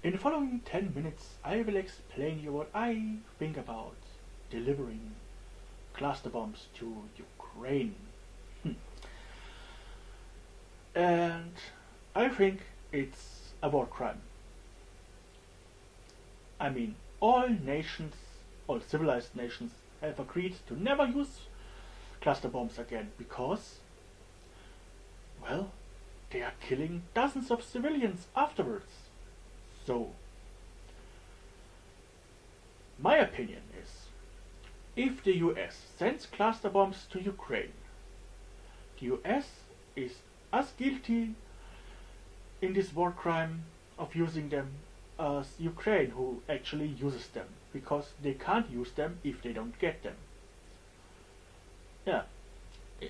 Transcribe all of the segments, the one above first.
In the following 10 minutes, I will explain you what I think about delivering cluster bombs to Ukraine. And I think it's a war crime. I mean, all nations, all civilized nations, have agreed to never use cluster bombs again because, well, they are killing dozens of civilians afterwards. So, my opinion is, if the US sends cluster bombs to Ukraine, the US is as guilty in this war crime of using them as Ukraine, who actually uses them, because they can't use them if they don't get them. Yeah.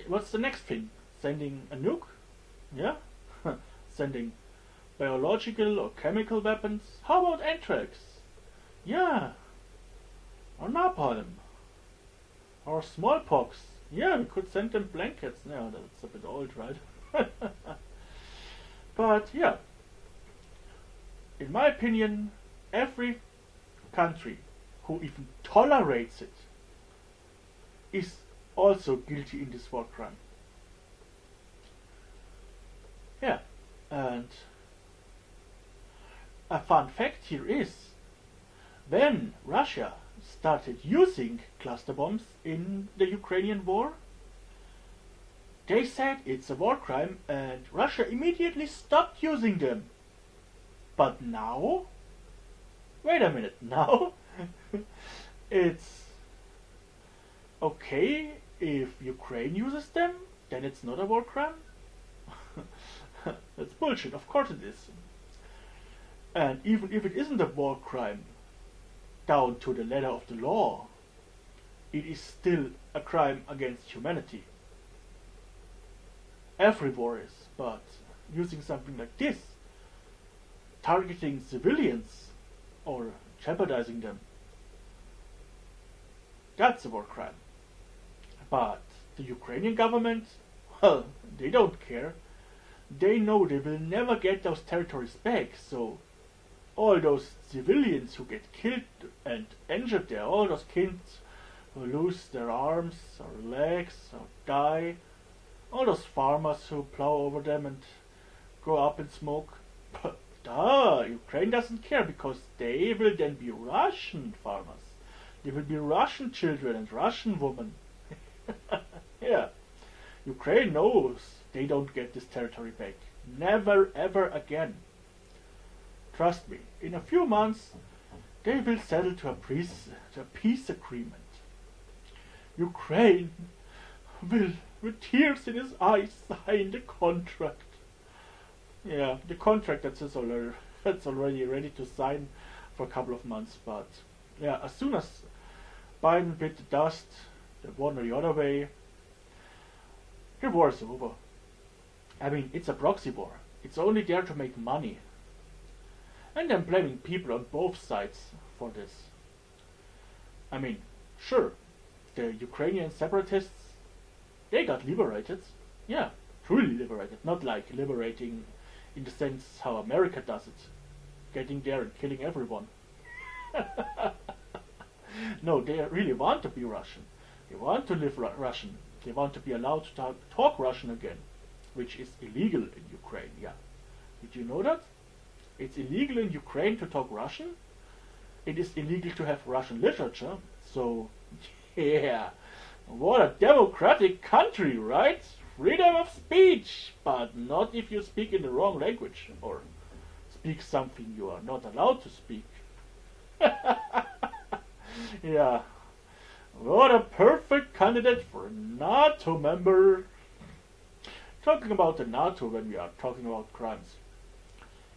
What's the next thing? Sending a nuke? Yeah? Sending biological or chemical weapons? How about anthrax? Yeah. Or napalm? Or smallpox? Yeah, we could send them blankets. No, that's a bit old, right? But yeah, in my opinion, every country who even tolerates it is also guilty in this war crime. Yeah, and a fun fact here is, when Russia started using cluster bombs in the Ukrainian war, they said it's a war crime and Russia immediately stopped using them. But now, wait a minute, now it's okay if Ukraine uses them, then it's not a war crime? That's bullshit, of course it is. And even if it isn't a war crime, down to the letter of the law, it is still a crime against humanity. Every war is, but using something like this, targeting civilians or jeopardizing them, that's a war crime. But the Ukrainian government, well, they don't care. They know they will never get those territories back, so all those civilians who get killed and injured there, all those kids who lose their arms or legs or die, all those farmers who plow over them and go up in smoke, Ukraine doesn't care, because they will then be Russian farmers. They will be Russian children and Russian women. Yeah, Ukraine knows they don't get this territory back. Never ever again. Trust me, in a few months they will settle to a peace agreement. Ukraine will, with tears in his eyes, sign the contract. Yeah, the contract that's already ready to sign for a couple of months. But yeah, as soon as Biden bit the dust, the one or the other way, the war is over. I mean, it's a proxy war. It's only there to make money. And I'm blaming people on both sides for this. I mean, sure, the Ukrainian separatists, they got liberated. Yeah, truly liberated. Not like liberating in the sense how America does it. Getting there and killing everyone. No, they really want to be Russian. They want to live Russian. They want to be allowed to talk Russian again, which is illegal in Ukraine, yeah. Did you know that? It's illegal in Ukraine to talk Russian. It is illegal to have Russian literature. So, yeah, what a democratic country, right? Freedom of speech, but not if you speak in the wrong language or speak something you are not allowed to speak. Yeah, what a perfect candidate for a NATO member. Talking about the NATO when we are talking about crimes.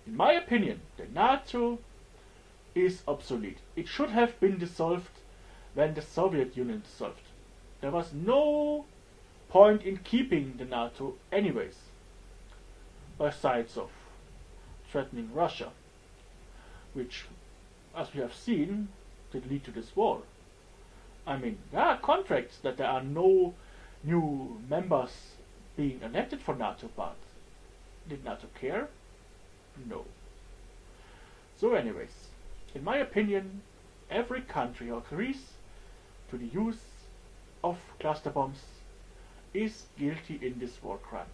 In my opinion, the NATO is obsolete. It should have been dissolved when the Soviet Union dissolved. There was no point in keeping the NATO anyways, besides of threatening Russia, which, as we have seen, did lead to this war. I mean, there are contracts that there are no new members being elected for NATO, but did NATO care? No. So anyways, in my opinion, every country who agrees to the use of cluster bombs is guilty in this war crime.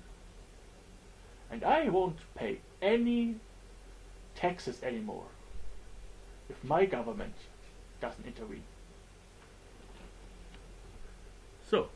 And I won't pay any taxes anymore if my government doesn't intervene. So,